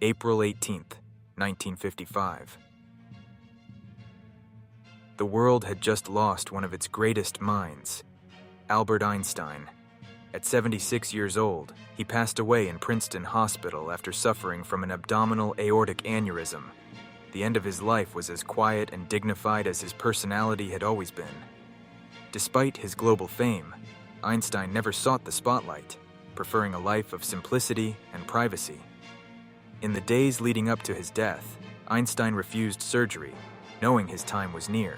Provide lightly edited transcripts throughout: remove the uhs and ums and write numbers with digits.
April 18th, 1955. The world had just lost one of its greatest minds, Albert Einstein. At 76 years old, he passed away in Princeton Hospital after suffering from an abdominal aortic aneurysm. The end of his life was as quiet and dignified as his personality had always been. Despite his global fame, Einstein never sought the spotlight, preferring a life of simplicity and privacy. In the days leading up to his death, Einstein refused surgery, knowing his time was near.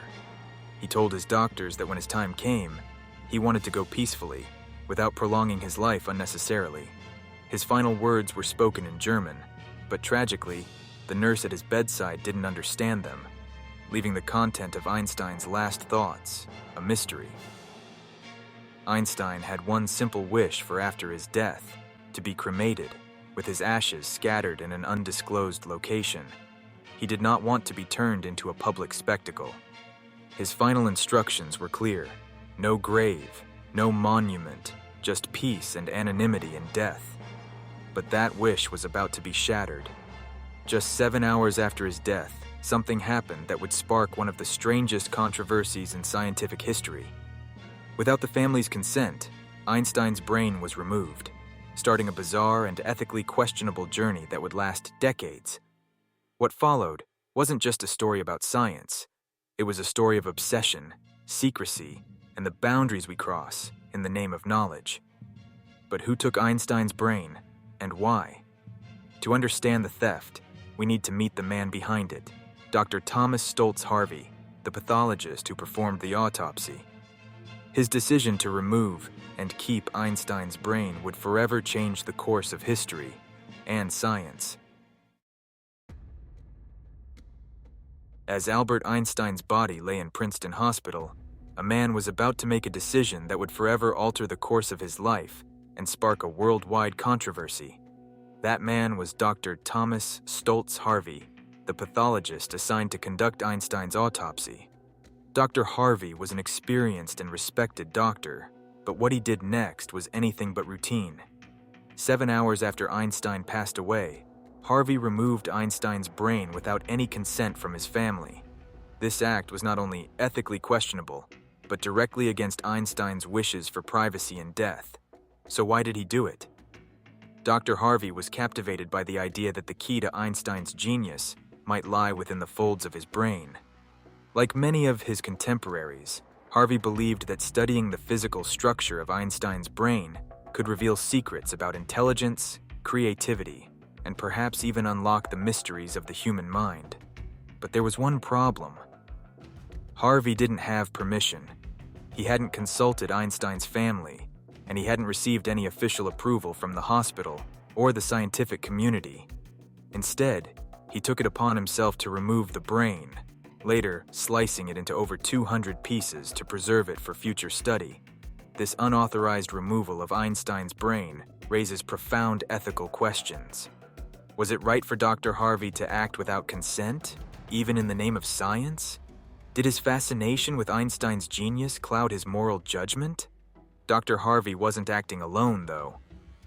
He told his doctors that when his time came, he wanted to go peacefully, without prolonging his life unnecessarily. His final words were spoken in German, but tragically, the nurse at his bedside didn't understand them, leaving the content of Einstein's last thoughts a mystery. Einstein had one simple wish for after his death: to be cremated, with his ashes scattered in an undisclosed location. He did not want to be turned into a public spectacle. His final instructions were clear: no grave, no monument, just peace and anonymity in death. But that wish was about to be shattered. Just 7 hours after his death, something happened that would spark one of the strangest controversies in scientific history. Without the family's consent, Einstein's brain was removed, starting a bizarre and ethically questionable journey that would last decades. What followed wasn't just a story about science. It was a story of obsession, secrecy, and the boundaries we cross in the name of knowledge. But who took Einstein's brain, and why? To understand the theft, we need to meet the man behind it, Dr. Thomas Stoltz Harvey, the pathologist who performed the autopsy. His decision to remove and keep Einstein's brain would forever change the course of history and science. As Albert Einstein's body lay in Princeton Hospital, a man was about to make a decision that would forever alter the course of his life and spark a worldwide controversy. That man was Dr. Thomas Stoltz Harvey, the pathologist assigned to conduct Einstein's autopsy. Dr. Harvey was an experienced and respected doctor, but what he did next was anything but routine. 7 hours after Einstein passed away, Harvey removed Einstein's brain without any consent from his family. This act was not only ethically questionable, but directly against Einstein's wishes for privacy and death. So why did he do it? Dr. Harvey was captivated by the idea that the key to Einstein's genius might lie within the folds of his brain. Like many of his contemporaries, Harvey believed that studying the physical structure of Einstein's brain could reveal secrets about intelligence, creativity, and perhaps even unlock the mysteries of the human mind. But there was one problem. Harvey didn't have permission. He hadn't consulted Einstein's family, and he hadn't received any official approval from the hospital or the scientific community. Instead, he took it upon himself to remove the brain, later slicing it into over 200 pieces to preserve it for future study. This unauthorized removal of Einstein's brain raises profound ethical questions. Was it right for Dr. Harvey to act without consent, even in the name of science? Did his fascination with Einstein's genius cloud his moral judgment? Dr. Harvey wasn't acting alone, though.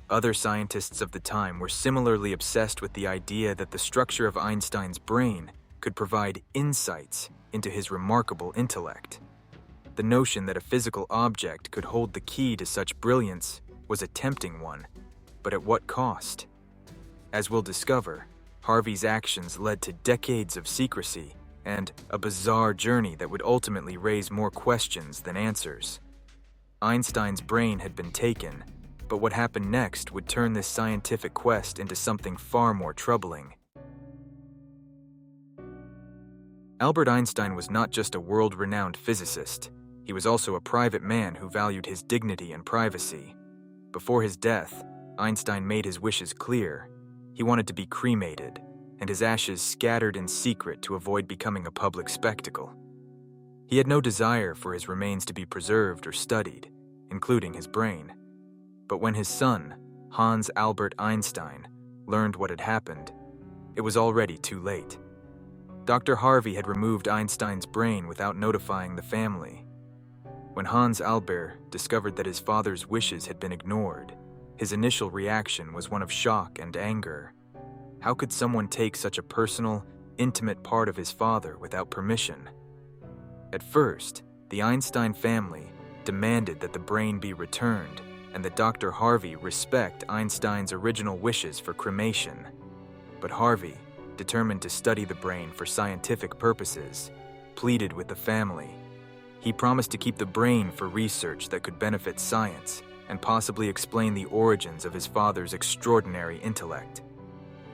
Other scientists of the time were similarly obsessed with the idea that the structure of Einstein's brain could provide insights into his remarkable intellect. The notion that a physical object could hold the key to such brilliance was a tempting one, but at what cost? As we'll discover, Harvey's actions led to decades of secrecy and a bizarre journey that would ultimately raise more questions than answers. Einstein's brain had been taken, but what happened next would turn this scientific quest into something far more troubling. Albert Einstein was not just a world-renowned physicist. He was also a private man who valued his dignity and privacy. Before his death, Einstein made his wishes clear. He wanted to be cremated, and his ashes scattered in secret to avoid becoming a public spectacle. He had no desire for his remains to be preserved or studied, including his brain. But when his son, Hans Albert Einstein, learned what had happened, it was already too late. Dr. Harvey had removed Einstein's brain without notifying the family. When Hans Albert discovered that his father's wishes had been ignored, his initial reaction was one of shock and anger. How could someone take such a personal, intimate part of his father without permission? At first, the Einstein family demanded that the brain be returned and that Dr. Harvey respect Einstein's original wishes for cremation. But Harvey, determined to study the brain for scientific purposes, pleaded with the family. He promised to keep the brain for research that could benefit science and possibly explain the origins of his father's extraordinary intellect.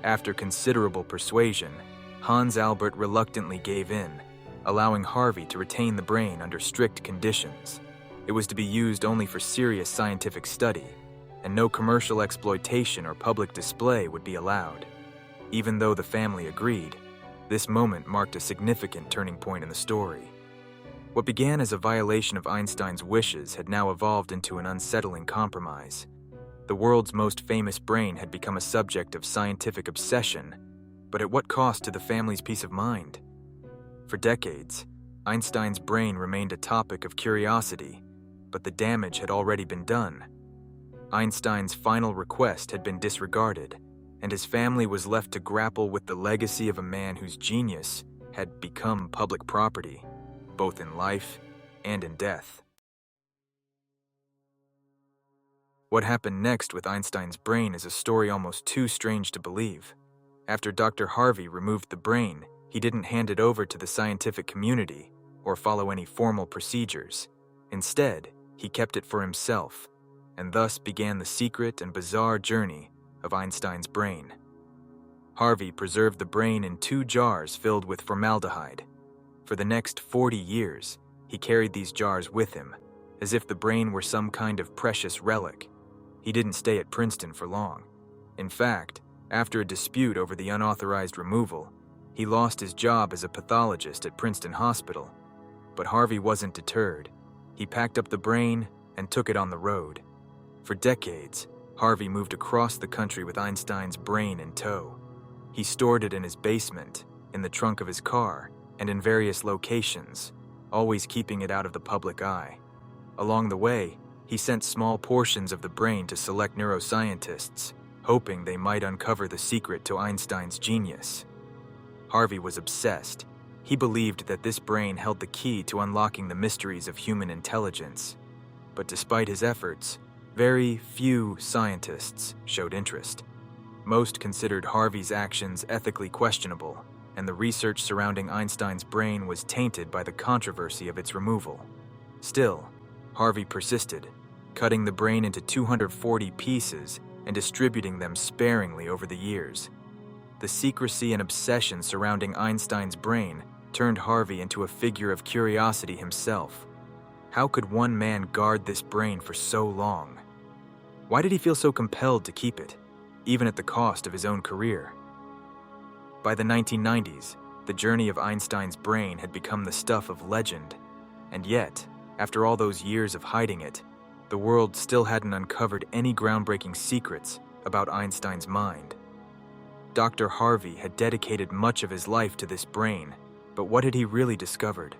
After considerable persuasion, Hans Albert reluctantly gave in, allowing Harvey to retain the brain under strict conditions. It was to be used only for serious scientific study, and no commercial exploitation or public display would be allowed. Even though the family agreed, this moment marked a significant turning point in the story. What began as a violation of Einstein's wishes had now evolved into an unsettling compromise. The world's most famous brain had become a subject of scientific obsession, but at what cost to the family's peace of mind? For decades, Einstein's brain remained a topic of curiosity, but the damage had already been done. Einstein's final request had been disregarded, and his family was left to grapple with the legacy of a man whose genius had become public property, both in life and in death. What happened next with Einstein's brain is a story almost too strange to believe. After Dr. Harvey removed the brain, he didn't hand it over to the scientific community or follow any formal procedures. Instead, he kept it for himself, and thus began the secret and bizarre journey of Einstein's brain. Harvey preserved the brain in 2 jars filled with formaldehyde. For the next 40 years, he carried these jars with him, as if the brain were some kind of precious relic. He didn't stay at Princeton for long. In fact, after a dispute over the unauthorized removal, he lost his job as a pathologist at Princeton Hospital. But Harvey wasn't deterred. He packed up the brain and took it on the road. For decades, Harvey moved across the country with Einstein's brain in tow. He stored it in his basement, in the trunk of his car, and in various locations, always keeping it out of the public eye. Along the way, he sent small portions of the brain to select neuroscientists, hoping they might uncover the secret to Einstein's genius. Harvey was obsessed. He believed that this brain held the key to unlocking the mysteries of human intelligence. But despite his efforts, very few scientists showed interest. Most considered Harvey's actions ethically questionable, and the research surrounding Einstein's brain was tainted by the controversy of its removal. Still, Harvey persisted, cutting the brain into 240 pieces and distributing them sparingly over the years. The secrecy and obsession surrounding Einstein's brain turned Harvey into a figure of curiosity himself. How could one man guard this brain for so long? Why did he feel so compelled to keep it, even at the cost of his own career? By the 1990s, the journey of Einstein's brain had become the stuff of legend, and yet, after all those years of hiding it, the world still hadn't uncovered any groundbreaking secrets about Einstein's mind. Dr. Harvey had dedicated much of his life to this brain, but what had he really discovered?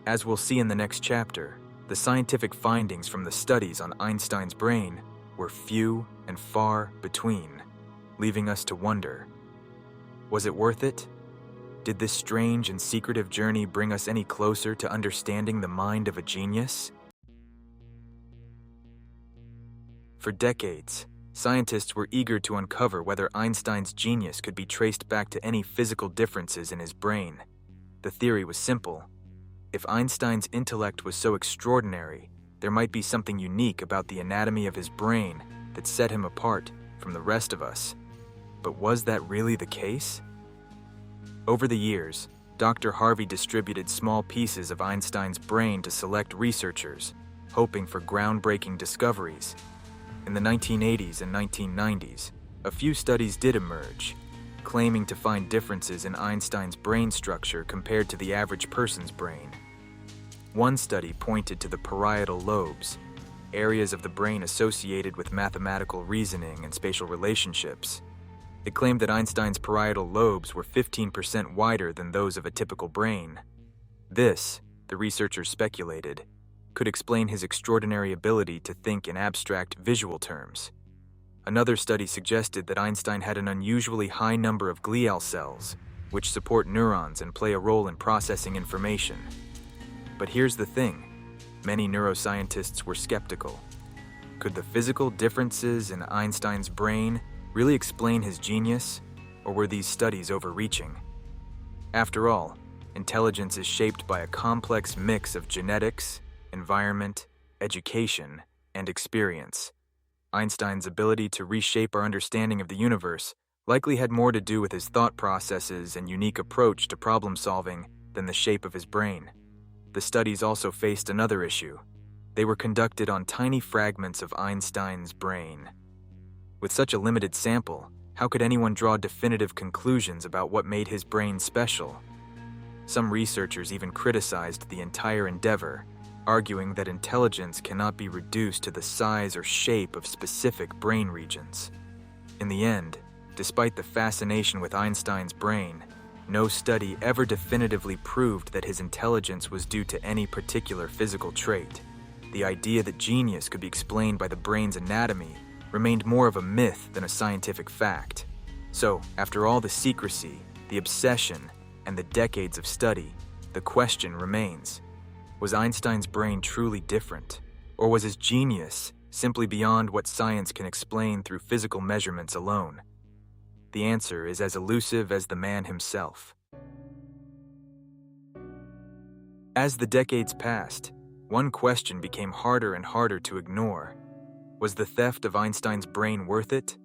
As we'll see in the next chapter, the scientific findings from the studies on Einstein's brain were few and far between, leaving us to wonder, was it worth it? Did this strange and secretive journey bring us any closer to understanding the mind of a genius? For decades, scientists were eager to uncover whether Einstein's genius could be traced back to any physical differences in his brain. The theory was simple. If Einstein's intellect was so extraordinary, there might be something unique about the anatomy of his brain that set him apart from the rest of us. But was that really the case? Over the years, Dr. Harvey distributed small pieces of Einstein's brain to select researchers, hoping for groundbreaking discoveries. In the 1980s and 1990s, a few studies did emerge, claiming to find differences in Einstein's brain structure compared to the average person's brain. One study pointed to the parietal lobes, areas of the brain associated with mathematical reasoning and spatial relationships. It claimed that Einstein's parietal lobes were 15% wider than those of a typical brain. This, the researchers speculated, could explain his extraordinary ability to think in abstract visual terms. Another study suggested that Einstein had an unusually high number of glial cells, which support neurons and play a role in processing information. But here's the thing, many neuroscientists were skeptical. Could the physical differences in Einstein's brain really explain his genius, or were these studies overreaching? After all, intelligence is shaped by a complex mix of genetics, environment, education, and experience. Einstein's ability to reshape our understanding of the universe likely had more to do with his thought processes and unique approach to problem solving than the shape of his brain. The studies also faced another issue. They were conducted on tiny fragments of Einstein's brain. With such a limited sample, how could anyone draw definitive conclusions about what made his brain special? Some researchers even criticized the entire endeavor, arguing that intelligence cannot be reduced to the size or shape of specific brain regions. In the end, despite the fascination with Einstein's brain, no study ever definitively proved that his intelligence was due to any particular physical trait. The idea that genius could be explained by the brain's anatomy remained more of a myth than a scientific fact. So, after all the secrecy, the obsession, and the decades of study, the question remains: was Einstein's brain truly different, or was his genius simply beyond what science can explain through physical measurements alone? The answer is as elusive as the man himself. As the decades passed, one question became harder and harder to ignore. Was the theft of Einstein's brain worth it?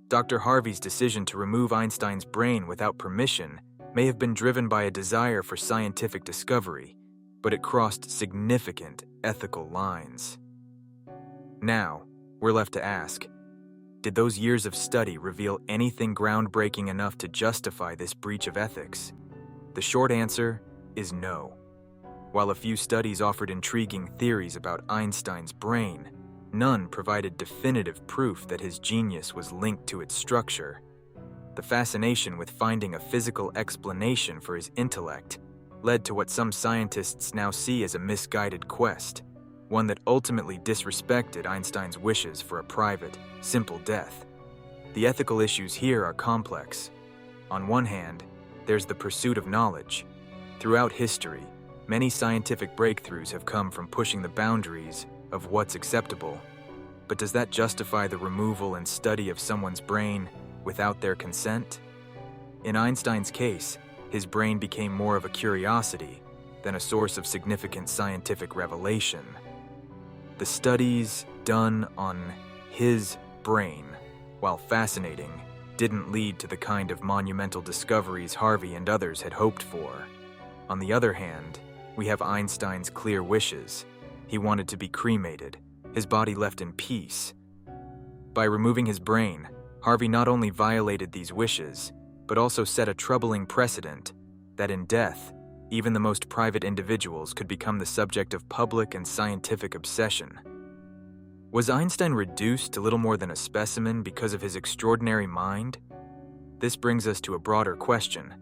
Dr. Harvey's decision to remove Einstein's brain without permission may have been driven by a desire for scientific discovery, but it crossed significant ethical lines. Now, we're left to ask, did those years of study reveal anything groundbreaking enough to justify this breach of ethics? The short answer is no. While a few studies offered intriguing theories about Einstein's brain, none provided definitive proof that his genius was linked to its structure. The fascination with finding a physical explanation for his intellect led to what some scientists now see as a misguided quest, one that ultimately disrespected Einstein's wishes for a private, simple death. The ethical issues here are complex. On one hand, there's the pursuit of knowledge. Throughout history, many scientific breakthroughs have come from pushing the boundaries of what's acceptable. But does that justify the removal and study of someone's brain without their consent? In Einstein's case, his brain became more of a curiosity than a source of significant scientific revelation. The studies done on his brain, while fascinating, didn't lead to the kind of monumental discoveries Harvey and others had hoped for. On the other hand, we have Einstein's clear wishes. He wanted to be cremated, his body left in peace. By removing his brain, Harvey not only violated these wishes, but also set a troubling precedent that in death, even the most private individuals could become the subject of public and scientific obsession. Was Einstein reduced to little more than a specimen because of his extraordinary mind? This brings us to a broader question.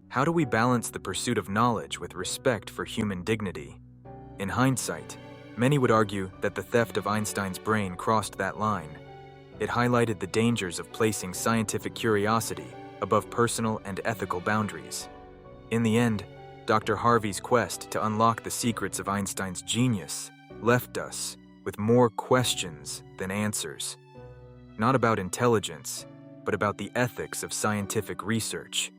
How do we balance the pursuit of knowledge with respect for human dignity? In hindsight, many would argue that the theft of Einstein's brain crossed that line. It highlighted the dangers of placing scientific curiosity above personal and ethical boundaries. In the end, Dr. Harvey's quest to unlock the secrets of Einstein's genius left us with more questions than answers. Not about intelligence, but about the ethics of scientific research.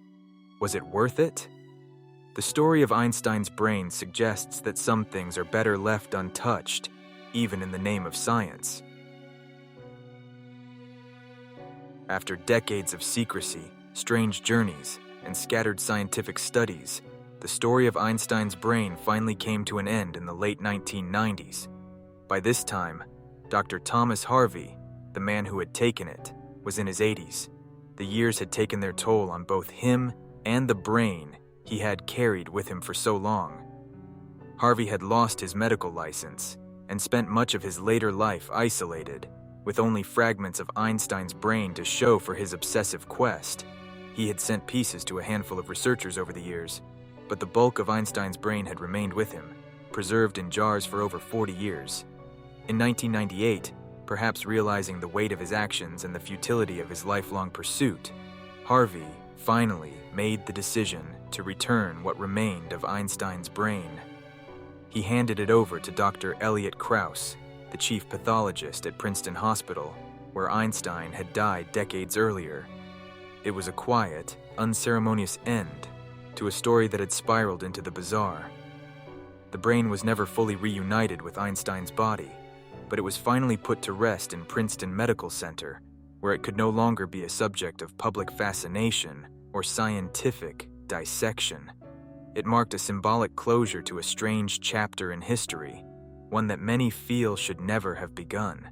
Was it worth it? The story of Einstein's brain suggests that some things are better left untouched, even in the name of science. After decades of secrecy, strange journeys, and scattered scientific studies, the story of Einstein's brain finally came to an end in the late 1990s. By this time, Dr. Thomas Harvey, the man who had taken it, was in his 80s. The years had taken their toll on both him and the brain he had carried with him for so long. Harvey had lost his medical license and spent much of his later life isolated, with only fragments of Einstein's brain to show for his obsessive quest. He had sent pieces to a handful of researchers over the years, but the bulk of Einstein's brain had remained with him, preserved in jars for over 40 years. In 1998, Perhaps realizing the weight of his actions and the futility of his lifelong pursuit, Harvey finally made the decision to return what remained of Einstein's brain. He handed it over to Dr. Elliot Krauss, the chief pathologist at Princeton Hospital, where Einstein had died decades earlier. It was a quiet, unceremonious end to a story that had spiraled into the bizarre. The brain was never fully reunited with Einstein's body, but it was finally put to rest in Princeton Medical Center, where it could no longer be a subject of public fascination or scientific dissection. It marked a symbolic closure to a strange chapter in history, one that many feel should never have begun.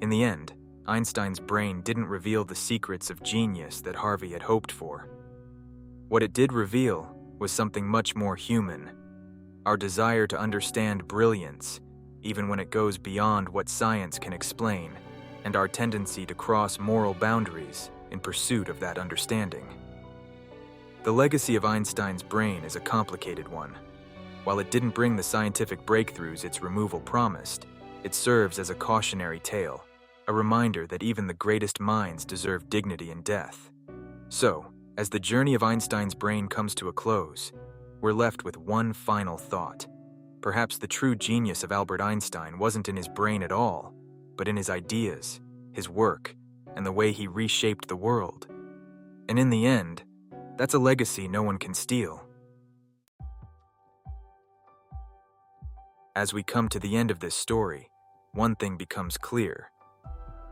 In the end, Einstein's brain didn't reveal the secrets of genius that Harvey had hoped for. What it did reveal was something much more human: our desire to understand brilliance, even when it goes beyond what science can explain, and our tendency to cross moral boundaries in pursuit of that understanding. The legacy of Einstein's brain is a complicated one. While it didn't bring the scientific breakthroughs its removal promised, it serves as a cautionary tale, a reminder that even the greatest minds deserve dignity in death. So, as the journey of Einstein's brain comes to a close, we're left with one final thought. Perhaps the true genius of Albert Einstein wasn't in his brain at all, but in his ideas, his work, and the way he reshaped the world. And in the end, that's a legacy no one can steal. As we come to the end of this story, one thing becomes clear.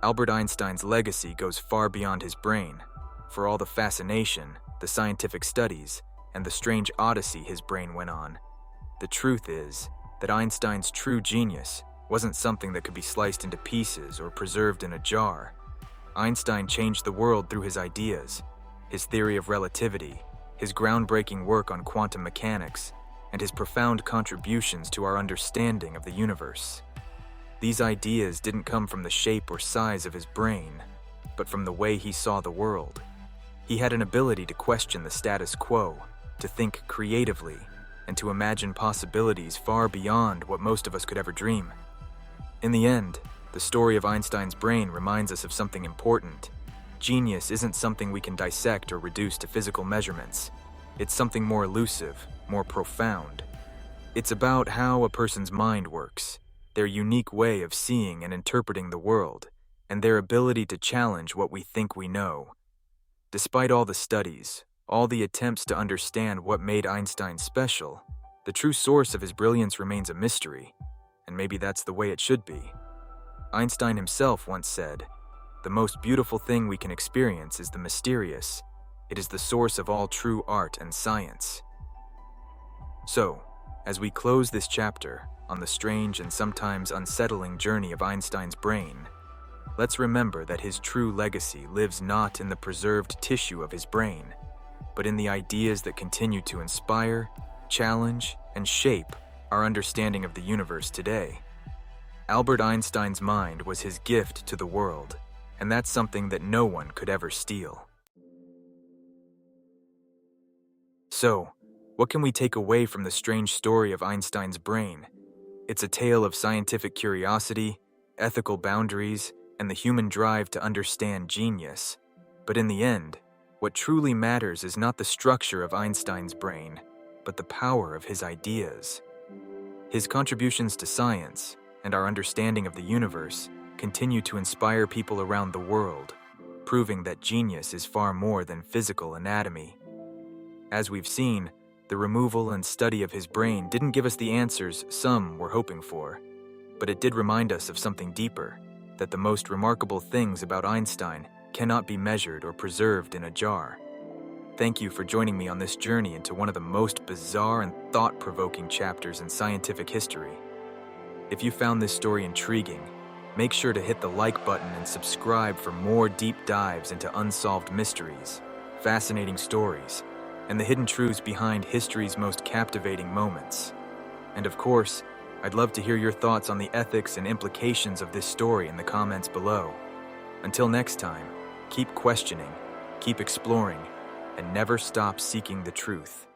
Albert Einstein's legacy goes far beyond his brain. For all the fascination, the scientific studies, and the strange odyssey his brain went on, the truth is that Einstein's true genius wasn't something that could be sliced into pieces or preserved in a jar. Einstein changed the world through his ideas, his theory of relativity, his groundbreaking work on quantum mechanics, and his profound contributions to our understanding of the universe. These ideas didn't come from the shape or size of his brain, but from the way he saw the world. He had an ability to question the status quo, to think creatively, and to imagine possibilities far beyond what most of us could ever dream. In the end, the story of Einstein's brain reminds us of something important. Genius isn't something we can dissect or reduce to physical measurements. It's something more elusive, more profound. It's about how a person's mind works, their unique way of seeing and interpreting the world, and their ability to challenge what we think we know. Despite all the studies, all the attempts to understand what made Einstein special, the true source of his brilliance remains a mystery, and maybe that's the way it should be. Einstein himself once said, "The most beautiful thing we can experience is the mysterious. It is the source of all true art and science." So, as we close this chapter on the strange and sometimes unsettling journey of Einstein's brain, let's remember that his true legacy lives not in the preserved tissue of his brain, but in the ideas that continue to inspire, challenge, and shape our understanding of the universe today. Albert Einstein's mind was his gift to the world, and that's something that no one could ever steal. So, what can we take away from the strange story of Einstein's brain? It's a tale of scientific curiosity, ethical boundaries, and the human drive to understand genius. But in the end, what truly matters is not the structure of Einstein's brain, but the power of his ideas. His contributions to science and our understanding of the universe continue to inspire people around the world, proving that genius is far more than physical anatomy. As we've seen, the removal and study of his brain didn't give us the answers some were hoping for, but it did remind us of something deeper, that the most remarkable things about Einstein cannot be measured or preserved in a jar. Thank you for joining me on this journey into one of the most bizarre and thought-provoking chapters in scientific history. If you found this story intriguing, make sure to hit the like button and subscribe for more deep dives into unsolved mysteries, fascinating stories, and the hidden truths behind history's most captivating moments. And of course, I'd love to hear your thoughts on the ethics and implications of this story in the comments below. Until next time, keep questioning, keep exploring, and never stop seeking the truth.